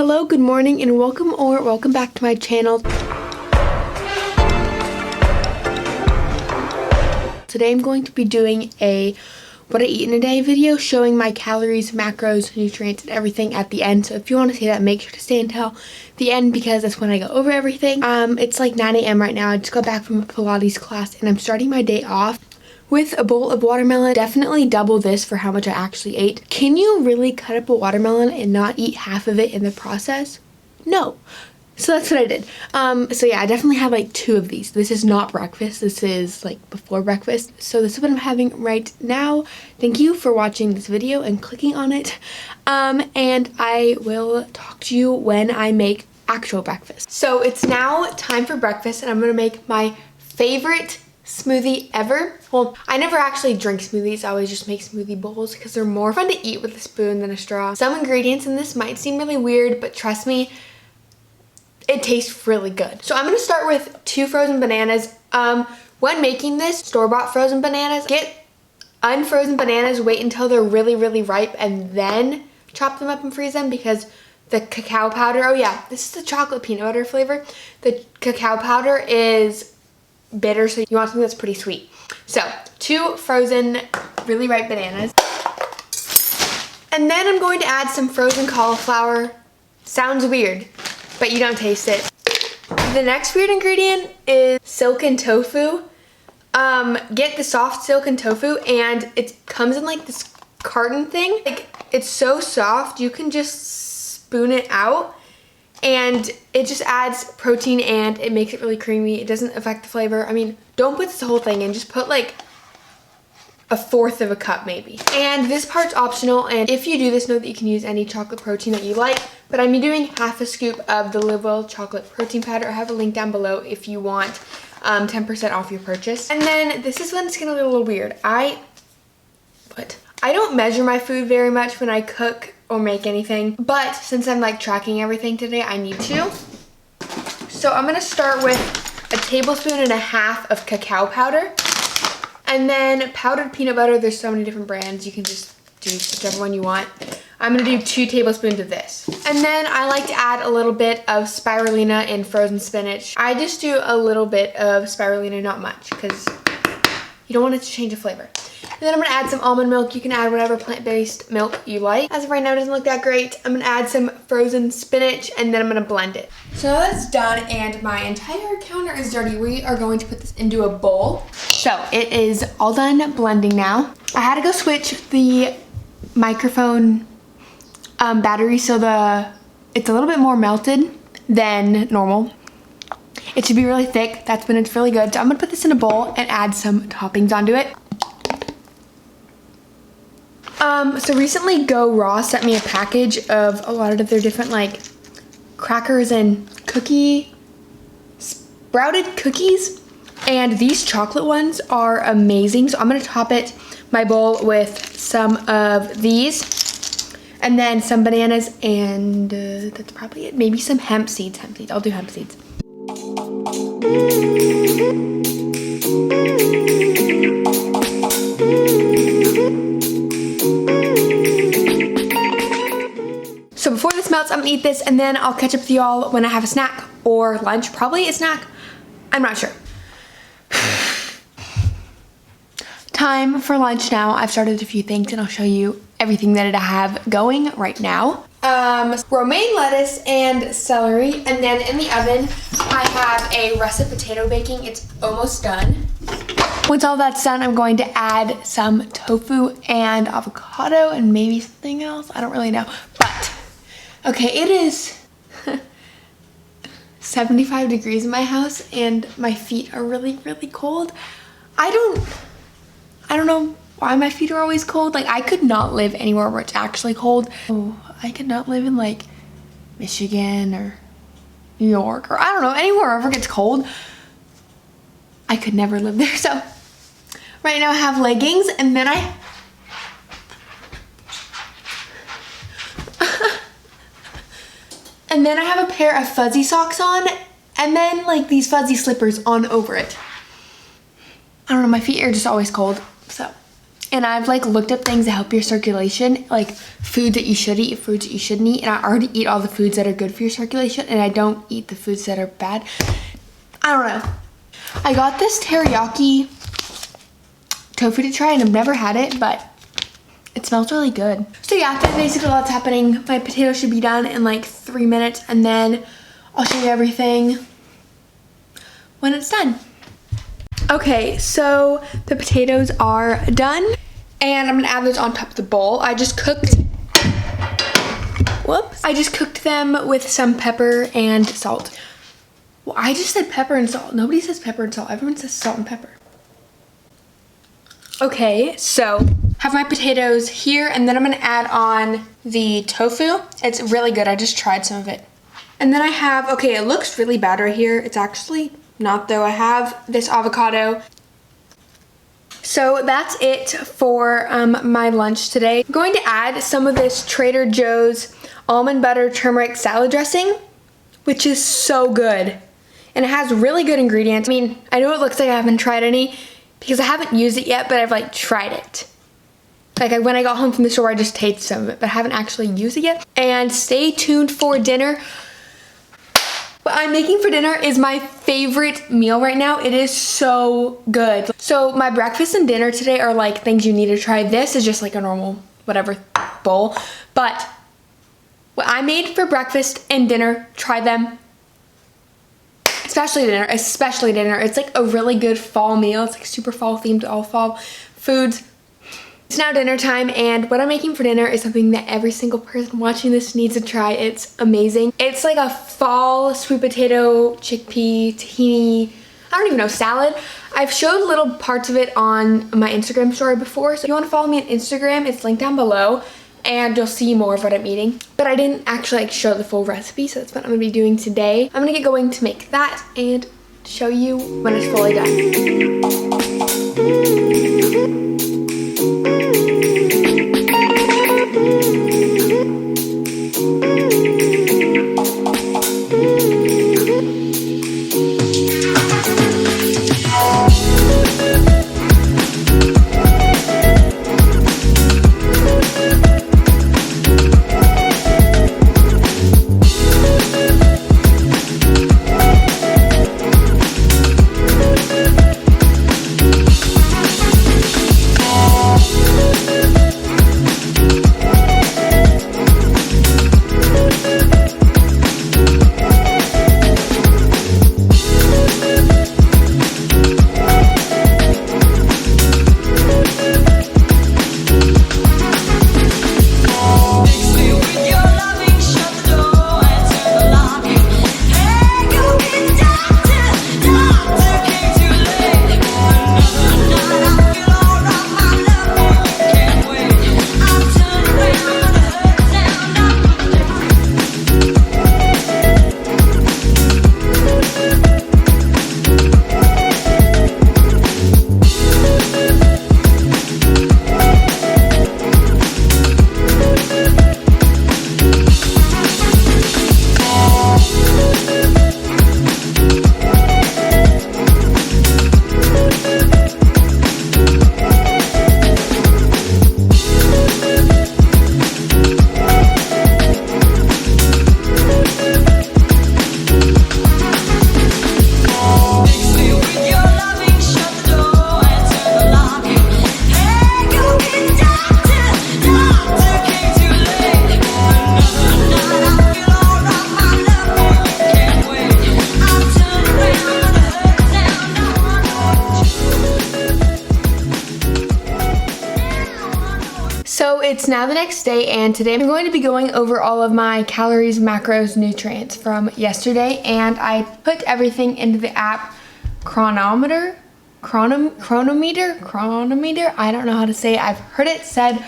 Hello, good morning, and welcome back to my channel. Today I'm going to be doing a what I eat in a day video showing my calories, macros, nutrients, and everything at the end. So if you want to see that, make sure to stay until the end because that's when I go over everything. It's like 9 a.m. right now. I just got back from a Pilates class and I'm starting my day off with a bowl of watermelon. Definitely double this for how much I actually ate. Can you really cut up a watermelon and not eat half of it in the process? No. So that's what I did. So yeah, I definitely have like 2 of these. This is not breakfast. This is like before breakfast. So this is what I'm having right now. Thank you for watching this video and clicking on it. And I will talk to you when I make actual breakfast. So it's now time for breakfast and I'm gonna make my favorite smoothie ever. Well, I never actually drink smoothies. I always just make smoothie bowls because they're more fun to eat with a spoon than a straw. Some ingredients in this might seem really weird, but trust me, it tastes really good. So I'm gonna start with 2 frozen bananas. When making this, store-bought frozen bananas, get unfrozen bananas, wait until they're really, really ripe, and then chop them up and freeze them because the cacao powder, oh yeah, this is the chocolate peanut butter flavor. The cacao powder is bitter, so you want something that's pretty sweet. So 2 frozen, really ripe bananas. And then I'm going to add some frozen cauliflower. Sounds weird, but you don't taste it. The next weird ingredient is silken tofu. Get the soft silken tofu, and it comes in like this carton thing. Like, it's so soft, you can just spoon it out, and it just adds protein and it makes it really creamy. It doesn't affect the flavor. I mean, don't put this whole thing in, just put like 1/4 of a cup maybe. And this part's optional, and if you do this, know that you can use any chocolate protein that you like, but I'm doing 1/2 scoop of the Velbon chocolate protein powder. I have a link down below if you want 10% off your purchase. And then this is when it's gonna get a little weird. I don't measure my food very much when I cook or make anything, but since I'm like tracking everything today, I need to. So I'm gonna start with 1.5 tablespoons of cacao powder. And then powdered peanut butter. There's so many different brands. You can just do whichever one you want. I'm gonna do 2 tablespoons of this. And then I like to add a little bit of spirulina and frozen spinach. I just do a little bit of spirulina, not much, because you don't want it to change the flavor. And then I'm gonna add some almond milk. You can add whatever plant-based milk you like. As of right now, it doesn't look that great. I'm gonna add some frozen spinach and then I'm gonna blend it. So now that's done and my entire counter is dirty. We are going to put this into a bowl. So it is all done blending now. I had to go switch the microphone battery so it's a little bit more melted than normal. It should be really thick. That's when it's really good. So I'm gonna put this in a bowl and add some toppings onto it. So recently Go Raw sent me a package of a lot of their different like crackers and sprouted cookies, and these chocolate ones are amazing. So I'm gonna top my bowl with some of these and then some bananas, and that's probably it. Maybe some hemp seeds. I'll do hemp seeds. So before this melts, I'm gonna eat this and then I'll catch up with y'all when I have a snack or lunch. Probably a snack, I'm not sure. Time for lunch now. I've started a few things and I'll show you everything that I have going right now. Romaine lettuce and celery, and then in the oven I have a russet potato baking. It's almost done. Once all that's done, I'm going to add some tofu and avocado and maybe something else. I don't really know, but okay, it is 75 degrees in my house and my feet are really, really cold. I don't know why my feet are always cold. Like, I could not live anywhere where it's actually cold. Oh, I could not live in like Michigan or New York or I don't know, anywhere where it gets cold. I could never live there. So right now I have leggings, and then and then I have a pair of fuzzy socks on, and then like these fuzzy slippers on over it. I don't know, my feet are just always cold, so And I've like looked up things that help your circulation, like foods that you should eat, foods that you shouldn't eat. And I already eat all the foods that are good for your circulation, and I don't eat the foods that are bad. I don't know. I got this teriyaki tofu to try, and I've never had it, but it smells really good. So yeah, that's basically what's happening. My potatoes should be done in like 3 minutes, and then I'll show you everything when it's done. Okay, so the potatoes are done, and I'm gonna add those on top of the bowl. I just cooked them with some pepper and salt. Well, I just said pepper and salt. Nobody says pepper and salt. Everyone says salt and pepper. Okay, so have my potatoes here, and then I'm gonna add on the tofu. It's really good. I just tried some of it. And then I have, okay, it looks really bad right here. It's actually not though. I have this avocado. So that's it for my lunch today. I'm going to add some of this Trader Joe's almond butter turmeric salad dressing, which is so good. And it has really good ingredients. I mean, I know it looks like I haven't tried any because I haven't used it yet, but I've like tried it. Like when I got home from the store, I just tasted some of it, but I haven't actually used it yet. And stay tuned for dinner. What I'm making for dinner is my favorite meal right now. It is so good. So my breakfast and dinner today are like things you need to try. This is just like a normal whatever bowl. But what I made for breakfast and dinner, try them. Especially dinner. It's like a really good fall meal. It's like super fall themed, all fall foods. It's now dinner time, and what I'm making for dinner is something that every single person watching this needs to try. It's amazing. It's like a fall sweet potato, chickpea, tahini, I don't even know, salad. I've showed little parts of it on my Instagram story before, so if you want to follow me on Instagram, it's linked down below, and you'll see more of what I'm eating. But I didn't actually like show the full recipe, so that's what I'm going to be doing today. I'm going to get going to make that and show you when it's fully done. So it's now the next day, and today I'm going to be going over all of my calories, macros, nutrients from yesterday, and I put everything into the app chronometer, I don't know how to say it. I've heard it said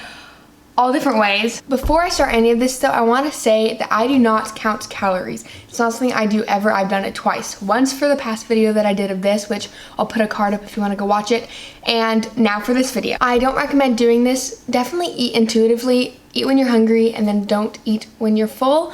all different ways. Before I start any of this though, I want to say that I do not count calories. It's not something I do ever. I've done it twice. Once for the past video that I did of this, which I'll put a card up if you want to go watch it, and now for this video. I don't recommend doing this. Definitely eat intuitively, eat when you're hungry, and then don't eat when you're full.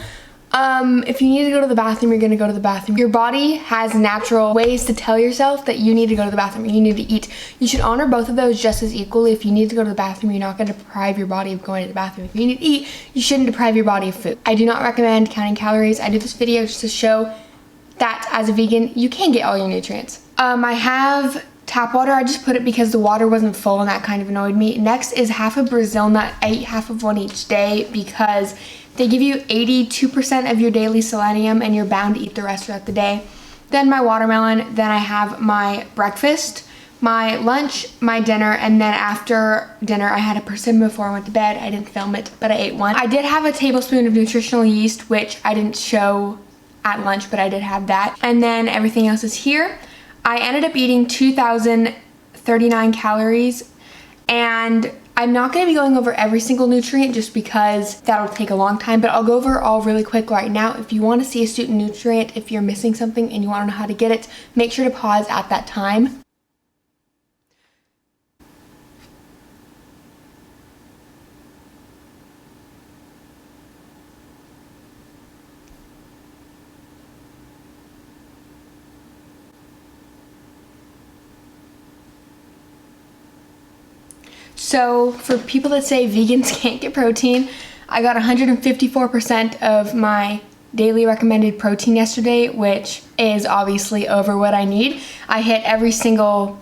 If you need to go to the bathroom, you're gonna go to the bathroom. Your body has natural ways to tell yourself that you need to go to the bathroom, you need to eat. You should honor both of those just as equally. If you need to go to the bathroom, you're not gonna deprive your body of going to the bathroom. If you need to eat, you shouldn't deprive your body of food. I do not recommend counting calories. I did this video just to show that as a vegan, you can get all your nutrients. I have tap water. I just put it because the water wasn't full and that kind of annoyed me. Next is half a Brazil nut. I eat half of one each day because they give you 82% of your daily selenium and you're bound to eat the rest throughout the day. Then my watermelon, then I have my breakfast, my lunch, my dinner, and then after dinner I had a persimmon before I went to bed. I didn't film it, but I ate one. I did have a tablespoon of nutritional yeast, which I didn't show at lunch, but I did have that. And then everything else is here. I ended up eating 2,039 calories, and I'm not going to be going over every single nutrient just because that'll take a long time, but I'll go over it all really quick right now. If you want to see a certain nutrient, if you're missing something and you want to know how to get it, make sure to pause at that time. So for people that say vegans can't get protein, I got 154% of my daily recommended protein yesterday, which is obviously over what I need. I hit every single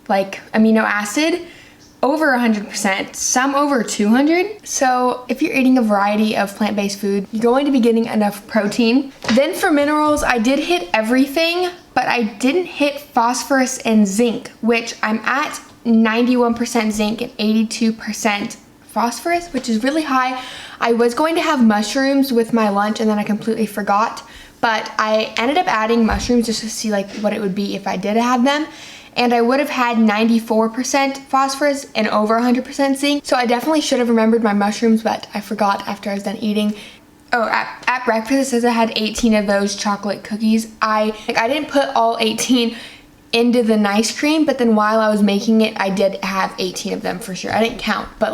amino acid over 100%, some over 200. So if you're eating a variety of plant-based food, you're going to be getting enough protein. Then for minerals, I did hit everything, but I didn't hit phosphorus and zinc, which I'm at 91% zinc and 82% phosphorus, which is really high. I was going to have mushrooms with my lunch and then I completely forgot, but I ended up adding mushrooms just to see what it would be if I did have them. And I would have had 94% phosphorus and over 100% zinc. So I definitely should have remembered my mushrooms, but I forgot after I was done eating. Oh, at breakfast it says I had 18 of those chocolate cookies. I didn't put all 18 into the nice cream, but then while I was making it, I did have 18 of them for sure. I didn't count, but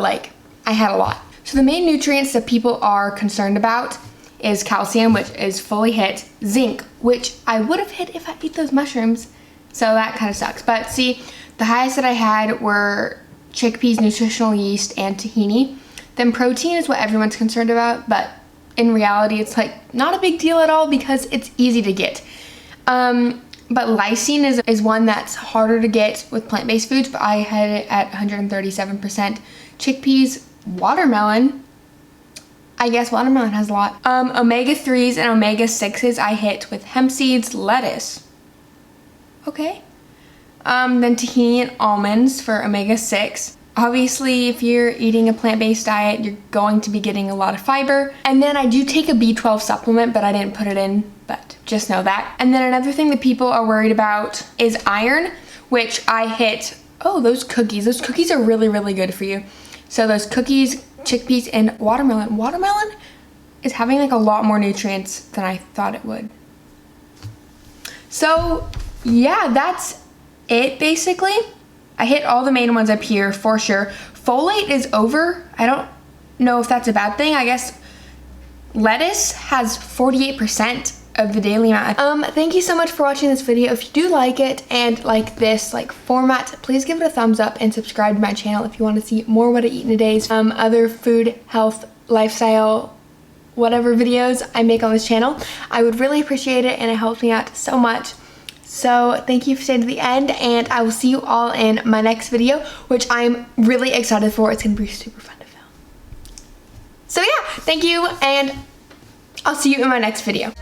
I had a lot. So the main nutrients that people are concerned about is calcium, which is fully hit, zinc, which I would have hit if I ate those mushrooms, so that kind of sucks. But see, the highest that I had were chickpeas, nutritional yeast, and tahini. Then protein is what everyone's concerned about, but in reality, it's not a big deal at all because it's easy to get. But lysine is one that's harder to get with plant-based foods, but I had it at 137%. Chickpeas, watermelon, I guess watermelon has a lot. Omega-3s and omega-6s I hit with hemp seeds, lettuce. Okay. Then tahini and almonds for omega-6. Obviously, if you're eating a plant-based diet, you're going to be getting a lot of fiber. And then I do take a B12 supplement, but I didn't put it in, but just know that. And then another thing that people are worried about is iron, which I hit, those cookies. Those cookies are really, really good for you. So those cookies, chickpeas, and watermelon. Watermelon is having a lot more nutrients than I thought it would. So yeah, that's it basically. I hit all the main ones up here for sure. Folate is over. I don't know if that's a bad thing. I guess lettuce has 48% of the daily amount. Thank you so much for watching this video. If you do like it and like this format, please give it a thumbs up and subscribe to my channel if you want to see more what I eat in a day's other food, health, lifestyle, whatever videos I make on this channel. I would really appreciate it and it helps me out so much. So thank you for staying to the end, and I will see you all in my next video, which I'm really excited for. It's gonna be super fun to film. So yeah, thank you, and I'll see you in my next video.